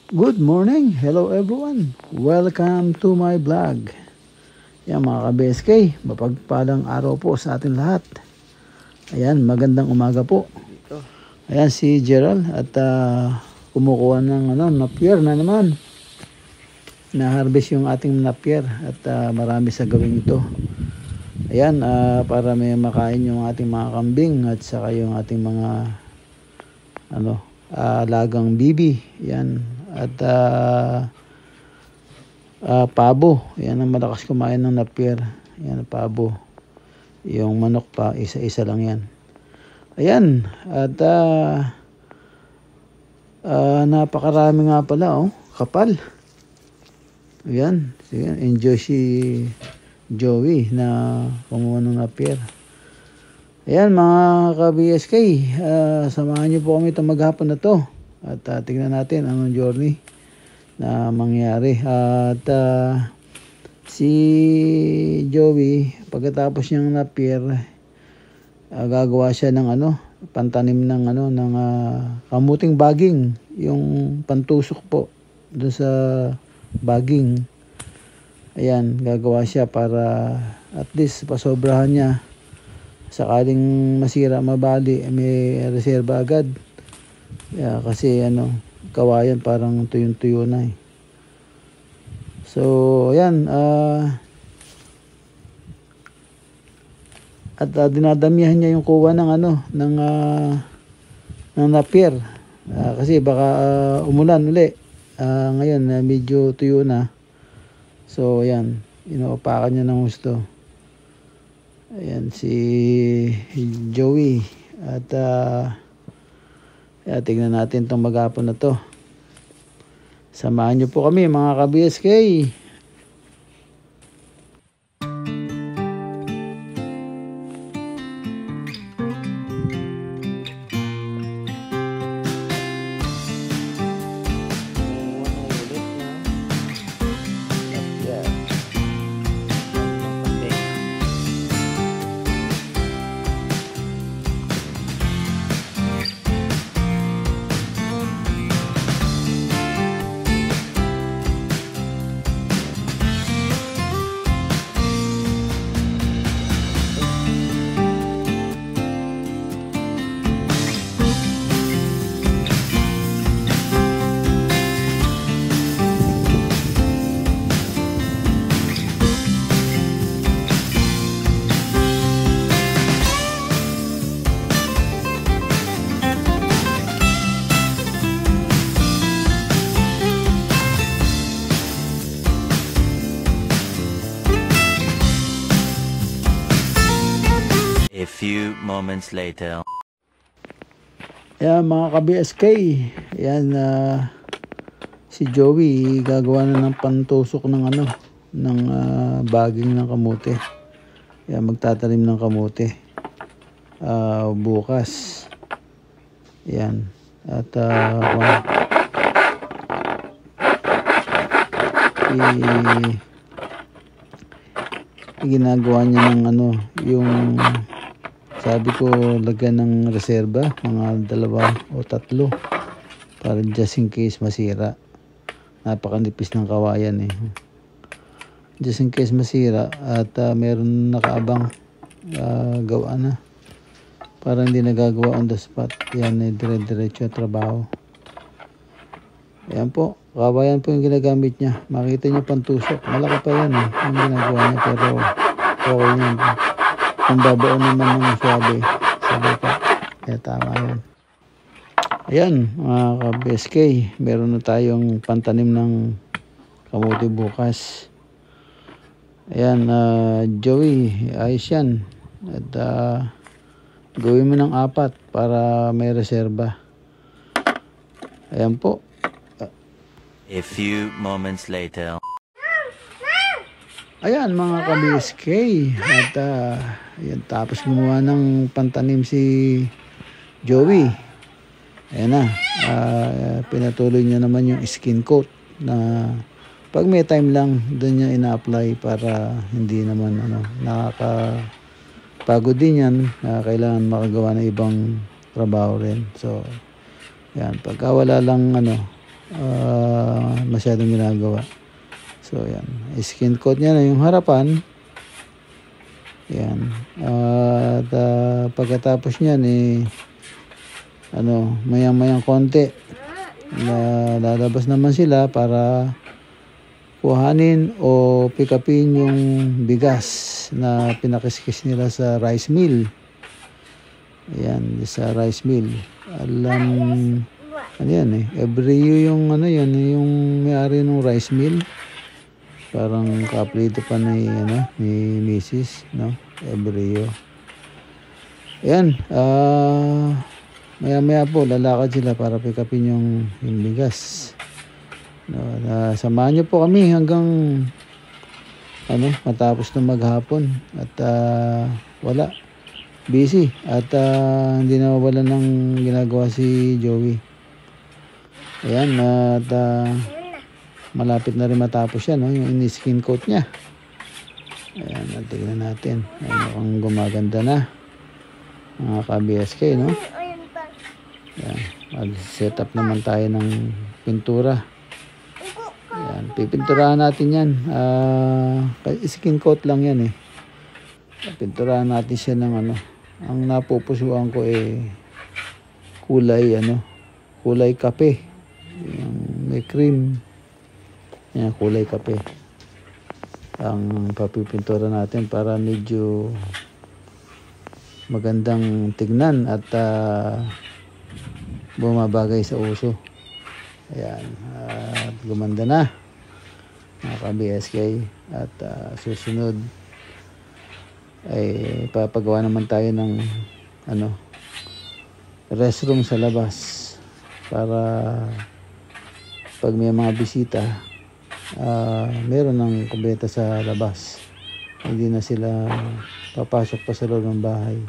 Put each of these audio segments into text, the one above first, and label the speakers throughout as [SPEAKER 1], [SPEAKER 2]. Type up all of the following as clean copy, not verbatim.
[SPEAKER 1] Good morning, hello everyone, welcome to my vlog. Yan mga ka-BSK, mapagpalang araw po sa atin lahat. Ayan, magandang umaga po. Ayan si Gerald at kumukuha ng napier na naman. Na-harvest yung ating napier at marami sa gawin ito. Ayan, para may makain yung ating mga kambing at saka yung ating mga alagang bibi. Yan. At pabo, yan ang malakas kumain ng napier. Yan ang pabo. Yung manok pa, isa-isa lang yan. Ayan, at napakarami nga pala, kapal. Ayan, sige, enjoy si Joey na kumuha ng napier. Ayan mga ka-BSK, samahan niyo po kami itong maghapon na to. At tignan natin anong journey na mangyari. At si Joey, pagkatapos niyang napier, gagawa siya ng pantanim ng ng kamuting baging, yung pantusok po doon sa baging. Ayan, gagawa siya para at least pasobrahan niya. Sakaling masira, mabali, may reserba agad. Yeah, kasi kawayan parang tuyong-tuyo na eh. So, ayan, at dinadamihan niya yung kuha ng napier. Kasi baka umulan uli. Ngayon, medyo tuyo na. So, ayan, inuupakan niya ng gusto. Ayan, si Joey. At, tignan natin itong maghapon na to. Samahan niyo po kami mga ka-BSK.
[SPEAKER 2] A few moments later.
[SPEAKER 1] Yan mga ka-BSK, yan si Joey gagawa na ng pantusok ng baging ng kamote. Yan, magtatanim ng kamote bukas. Yan, at ginagawa niya ng yung Sabi ko lagyan ng reserba, mga 2 o 3 para just in case masira. Napakanipis ng kawayan eh. Just in case masira at meron nakaabang gawa na. Para hindi nagagawa on the spot. Yan eh, dire-diretso trabaho. Ayan po, kawayan po yung ginagamit niya. Makita niyo pantusok. Malaki pa yan eh, yung ginagawa niya, pero okay yan. Kung babaon naman ng swabe, sabi pa. Kaya tama yan. Ayan, mga ka-BSK, meron na tayong pantanim ng kamuti bukas. Ayan, Joey, ayos yan. At gawin mo ng 4 para may reserba. Ayan po.
[SPEAKER 2] A few moments later.
[SPEAKER 1] Ayan mga ka-BSK. At ayan, tapos gumawa ng pantanim si Joey. Ayan na. Pinatuloy niya naman yung skin coat na pag may time lang doon niya ina-apply para hindi naman nakakapagod din yan. Kailangan makagawa ng ibang trabaho rin. So yan, pagka wala lang masyadong ginagawa. So yan, skin coat niya na yung harapan. Yan. At pagkatapos niyan mayang konti lalabas naman sila para kuhanin o pick upin yung bigas na pinakiskis nila sa rice mill. Ayan, sa rice mill. Ano yan eh, every yung yung may-ari ng rice mill. Parang kaplito pa ni Mrs. no, every year. Ayan, maya po lalakad sila para pick upin yung bigas. No, samahan niyo po kami hanggang matapos na maghapon at wala, busy at hindi na mawala ng ginagawa si Joey. Ayan, at malapit na rin matapos yan, no, yung skin coat niya. Ayan, tignan natin. Ayan, mukhang gumaganda na mga ka-BSK, no. Ayan, mag-set up naman tayo ng pintura. Ayan, pipinturahan natin yan. Skin coat lang yan eh. Pinturahan natin siya ng ang napupusuan ko kulay kape. Yung may cream. Yan, kulay kape. Ang papipintura natin para medyo magandang tignan at bumabagay sa uso. Ayan, at gumanda na mga ka-BSK. At susunod ay papagawa naman tayo ng restroom sa labas para pag may mga bisita meron ng kumbeta sa labas, hindi na sila papasok pa sa loob ng bahay.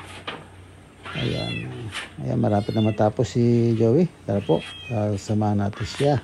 [SPEAKER 1] Ayan, malapit na matapos si Joey. Tara po, samahan natin siya.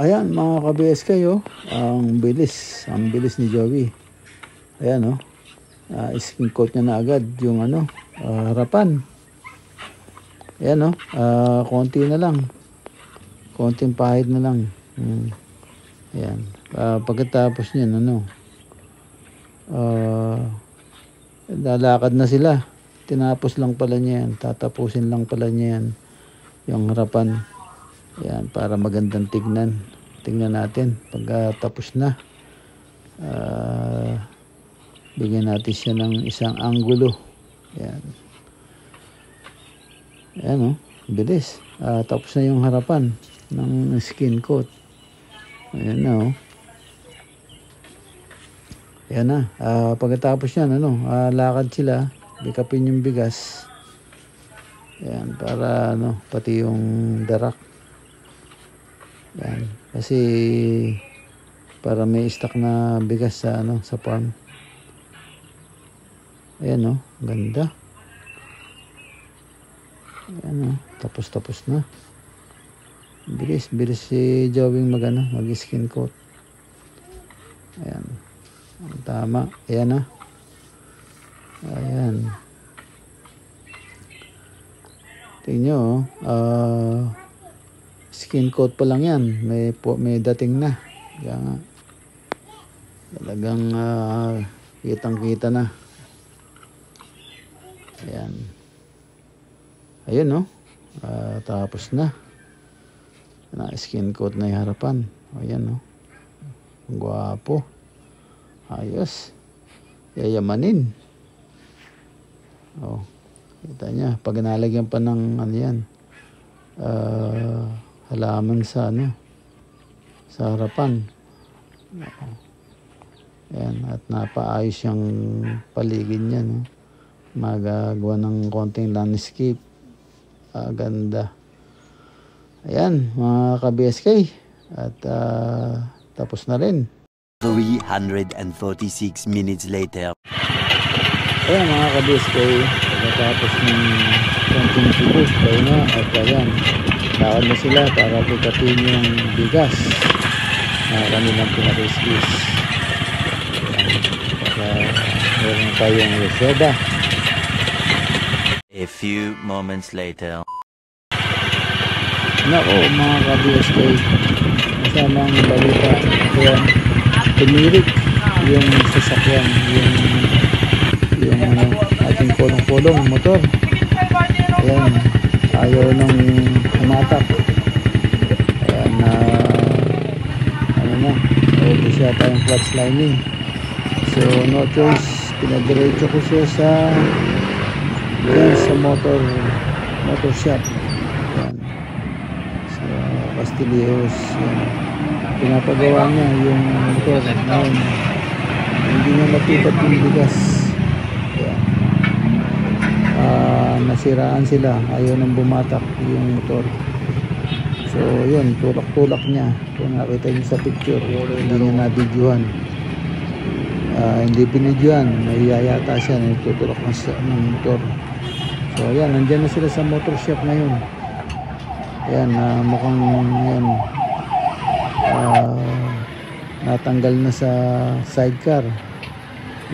[SPEAKER 1] Ayan mga ka-BSK, oh. Ang bilis ni Joey. Ayan, oh. Skin coat niya na agad yung ano, harapan. Ayan, oh. Konti na lang. Konting pahid na lang. Ayan. Pagkatapos niyan, ano, lalakad na sila. Tinapos lang pala niya yan. Tatapusin lang pala niya yan. Yung harapan. Ayan, para magandang tignan. Tingnan natin pagkatapos na. Bigyan natin siya ng isang anggulo. Ayan. Ayan, oh. Bilis. Tapos na yung harapan ng skin coat. Ayan na, oh. Ayan na. Pagkatapos yan, ano, lakad sila. Bikapin yung bigas. Ayan, para, ano, pati yung darak. Ayan. Kasi, para may stock na bigas sa, ano, sa farm. Ayan, oh. Ganda. Ayan, oh. Tapos na. Bilis si Joey mag-skin coat. Ayan. Tama. Ayan na. Ayan. Tingnan nyo, skin coat pa lang yan. May dating na. Kaya nga. Talagang kitang-kita na. Ayan. Ayan, no? Tapos na. Skin coat na yung harapan. Ayan, no? Guwapo. Ayos. Yayamanin. Oh. Kita niya. Pag nalagyan pa ng ano yan. Halaman sa ano. Sa harapan. Ayan. At napaayos yung paligid niya. No? Magagawa ng konting landscape. Ganda. Ayan. Mga ka-BSK. At tapos na rin.
[SPEAKER 2] 346 minutes later.
[SPEAKER 1] Ayan mga ka-BSK, pagkatapos ng konting tubos, tayo na at ayan, lakad na sila para pagkatin yung bigas na kanilang pinariskis. Ayan, meron tayong reseda.
[SPEAKER 2] A few moments later.
[SPEAKER 1] Nako mga ka-BSK, masamang balita. Ayan, tumirik yung sasakyan, yung ano, ating kulong-kulong motor. Ayan, ayaw nang humatak. Ayan, ano na, ubos yata yung clutch lining. So no choice, pinadiretso ko siya sa motor shop. Ayan, sa Castillejos. Pinapagawa niya yung motor. Ayan, hindi niya matipat yung bigas. Nasiraan sila, ayaw nang bumatak yung motor. So yun, tulak-tulak niya. Kung nakita niyo sa picture, hindi niya na-videohan. Hindi binidyohan, nahiyayata siya, nagtutulak ng motor. So ayan, nandyan na sila sa motor shop ngayon. Ayan, mukhang yan, natanggal na sa sidecar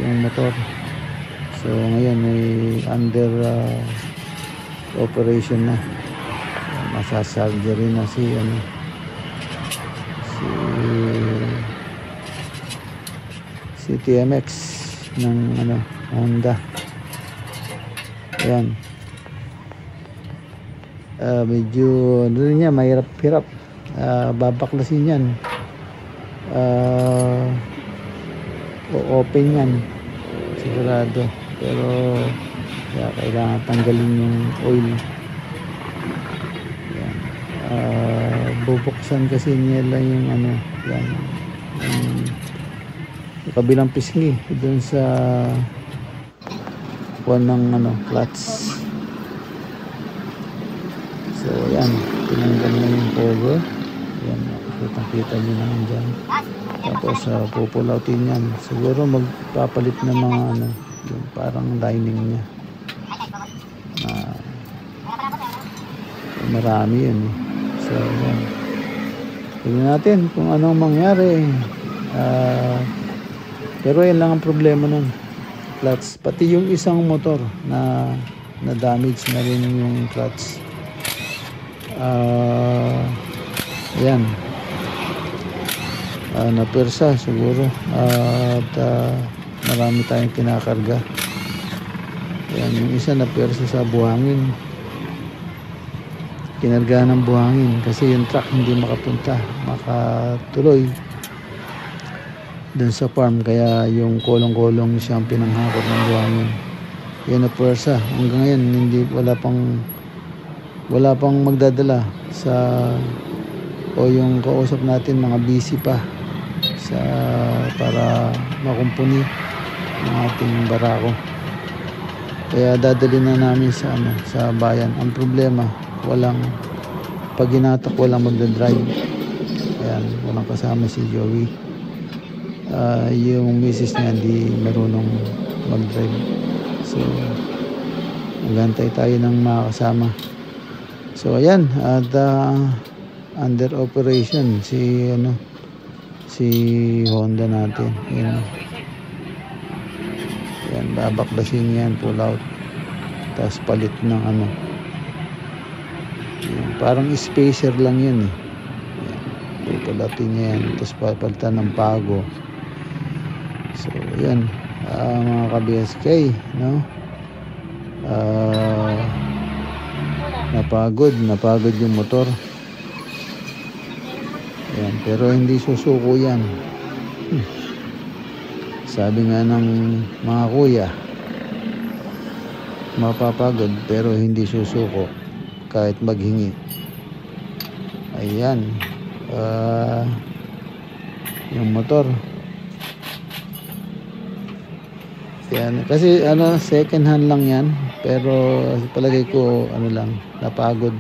[SPEAKER 1] yung motor. So ngayon ay under operation na. Masasurgery na si TMX ng Honda. Ayan. Medyo rin niya mahirap-hirap. Babaklasin yan. O-open yan. Sigurado. Pero kailangan tanggalin yung oil. Yan. Bubuksan kasi nila yung yan, yung kabilang pisngi doon sa kuwan ng clutch. So yan, tinanggal na yung cover. Yan, kita nyo naman dyan. Tapos pupulautin yan. Siguro magpapalit ng mga yung parang lining niya. Marami yun eh. So yan. tingnan natin kung anong mangyari. Pero yan lang ang problema nun, clutch. Pati yung isang motor na damage na rin yung clutch. Yan, napersa siguro, at marami tayong kinakarga. Yan, yung isa napersa sa buhangin, kinarga ng buhangin kasi yung truck hindi makatuloy dun sa farm, kaya yung kolong-kolong siyang pinanghakot ng buhangin. Yan na puwersa. Hanggang ngayon wala pang magdadala sa, o yung kausap natin mga busy pa para makumpuni ng ating barako, kaya dadali na namin sa bayan. Ang problema, pag ginatak walang magdadrive. Ayan, walang kasama si Joey. Yung misis niya hindi marunong mag-drive, so magantay tayo ng makasama. So ayan, at under operation si Honda natin. Yan, babaklasin yan, pull out, tapos palit ng yan, parang spacer lang yun yan, pupulatin niya yan, tapos papalitan ng pago. So yan, mga ka-BSK, no? Napagod yung motor. Yan, pero hindi susuko yan. Sabi nga ng mga kuya, mapapagod pero hindi susuko kahit maghingi. Ayan, yung motor. Yan, kasi second hand lang yan, pero palagay ko lang, napagod.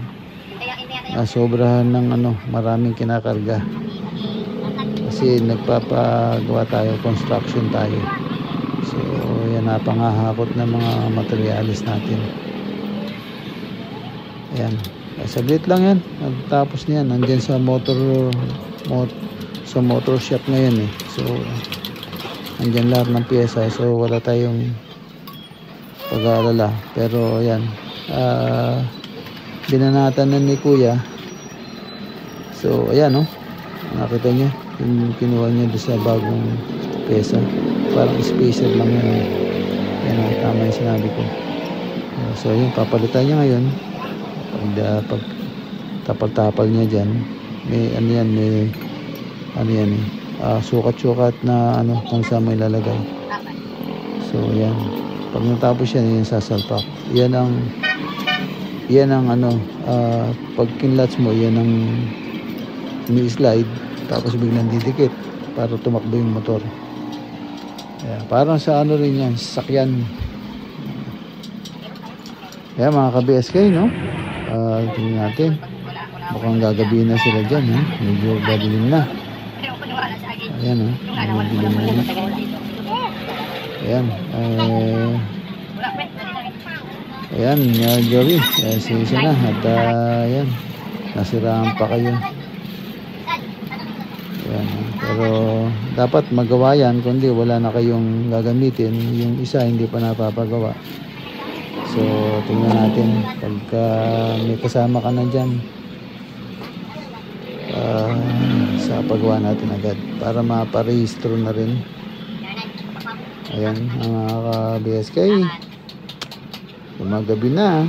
[SPEAKER 1] Sobrahan ng maraming kinakarga. Kasi nagpapagawa tayo, construction tayo. So yan, napangahakot ng mga materialis natin. Ayan, saglit lang yan. Tapos niyan, nandyan sa motor shop ngayon So andyan lahat ng pyesa, so wala tayong pag-aalala. Pero yan, binanatan na ni kuya. So ayan, nakita niya yung kinuha niya doon sa bagong pyesa, parang spacer lang yan. Yan, tama yung sinabi ko. So yun, papalitan niya ngayon. Pag tapal-tapal niya dyan, may sukat-sukat na kung saan may lalagay. So yan, pag natapos yan, yung sasalpak. Yan ang pag kinlats mo, yan ang ni-slide, tapos biglang didikit para tumakbo yung motor. Yan, parang sa rin yan, sasakyan. Yan, mga ka-BSK, no? Tingnan natin, mukhang gagabihin na sila dyan, medyo gadilim na. Ayan, dilim na. Ayan, ayan, Joey, isa na, at ayan, nasiraan pa kayo. Ayan, pero dapat magawa yan, kundi wala na kayong gagamitin, yung isa hindi pa napapagawa. So tingnan natin pagka may kasama ka na dyan, sa paggawa natin agad para maparehistro na rin. Ayan, mga ka-BSK, gumagabi na.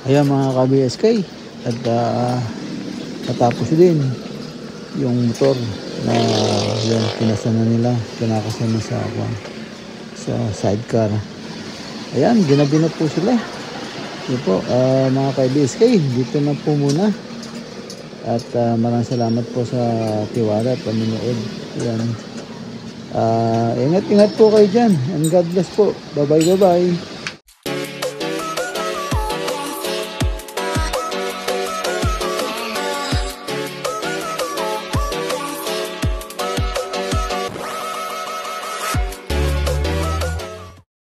[SPEAKER 1] Ayan mga ka-BSK, at natapos din yung motor na yan, pinasana nila, pinakasana sa sidecar. Ayan, ginabi na po sila. Yun po, mga ka-BSK, dito na po muna. At maraming salamat po sa tiwala at panonood. Ayan. Ingat-ingat po kayo dyan. And God bless po. Bye-bye, bye-bye.